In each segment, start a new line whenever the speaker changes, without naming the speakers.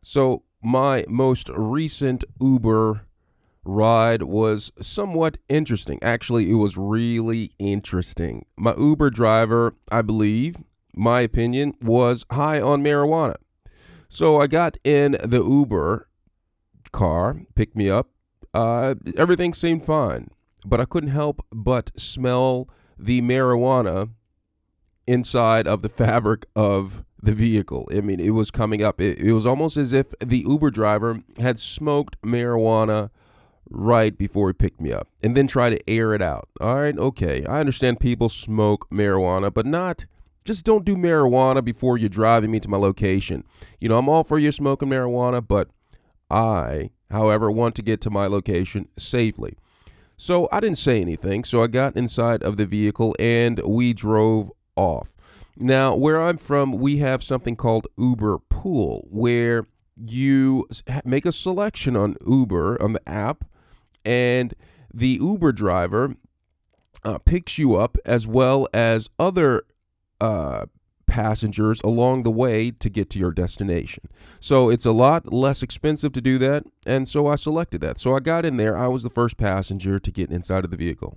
So, my most recent Uber ride was somewhat interesting. Actually, it was really interesting. My Uber driver, I believe, my opinion, was high on marijuana. So, I got in the Uber car, picked me up. Everything seemed fine, but I couldn't help but smell the marijuana inside of the fabric of the vehicle. I mean, it was coming up. It was almost as if the Uber driver had smoked marijuana right before he picked me up and then try to air it out. All right, okay. I understand people smoke marijuana, but not just don't do marijuana before you're driving me to my location. I'm all for you smoking marijuana, but I, however, want to get to my location safely. So I didn't say anything. So I got inside of the vehicle and we drove off. Now, where I'm from, we have something called Uber Pool, where you make a selection on Uber on the app, and the Uber driver picks you up as well as other passengers along the way to get to your destination. So it's a lot less expensive to do that, and so I selected that. So I got in there. I was the first passenger to get inside of the vehicle.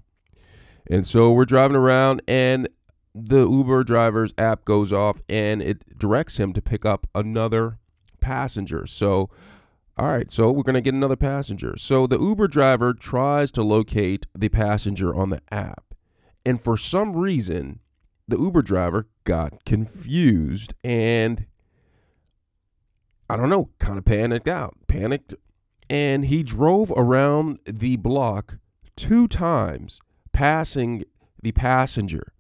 And so we're driving around, and the Uber driver's app goes off, and it directs him to pick up another passenger. So, all right, so we're going to get another passenger. So the Uber driver tries to locate the passenger on the app. And for some reason, the Uber driver got confused and, I don't know, kind of panicked. And he drove around the block 2 times, passing the passenger.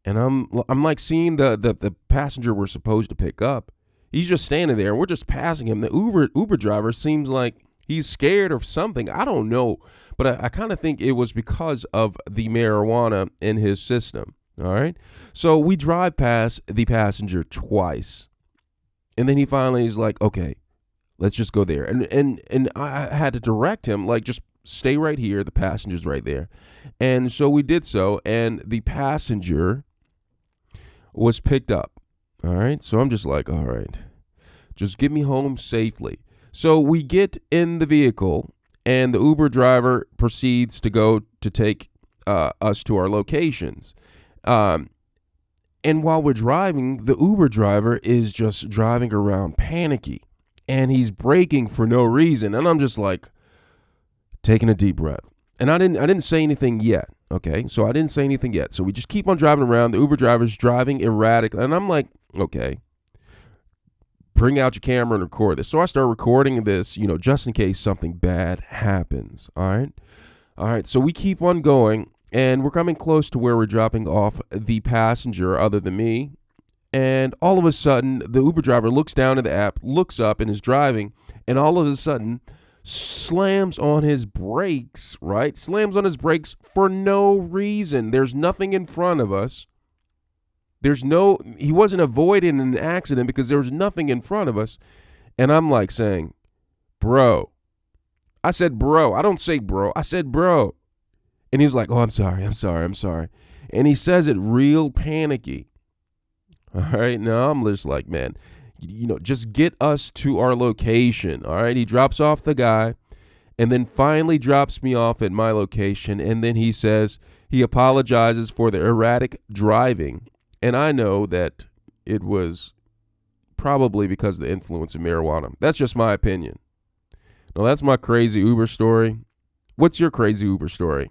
And I'm like seeing the passenger we're supposed to pick up. He's just standing there, and we're just passing him. The Uber driver seems like he's scared of something. I don't know, but I kind of think it was because of the marijuana in his system. All right, so we drive past the passenger twice, and then he finally is like, "Okay, let's just go there." And I had to direct him, like, just stay right here. The passenger's right there, and so we did so, and the passenger was picked up. All right. So I'm just like, all right, just get me home safely. So we get in the vehicle, and the Uber driver proceeds to go to take us to our locations. And while we're driving, the Uber driver is just driving around panicky, and he's braking for no reason. And I'm just like taking a deep breath. And I didn't say anything yet. Okay, so I didn't say anything yet. So we just keep on driving around. The Uber driver's driving erratic. And I'm like, okay, bring out your camera and record this. So I start recording this, just in case something bad happens. All right. All right. So we keep on going, and we're coming close to where we're dropping off the passenger other than me. And all of a sudden, the Uber driver looks down at the app, looks up, and is driving. And all of a sudden, slams on his brakes, right? Slams on his brakes for no reason. There's nothing in front of us. He wasn't avoiding an accident because there was nothing in front of us. And I'm like saying, bro. I said, bro. I don't say bro. I said, bro. And he's like, oh, I'm sorry. And he says it real panicky. All right. Now I'm just like, man, just get us to our location. All right. He drops off the guy and then finally drops me off at my location. And then he says he apologizes for the erratic driving. And I know that it was probably because of the influence of marijuana. That's just my opinion. Now, that's my crazy Uber story. What's your crazy Uber story?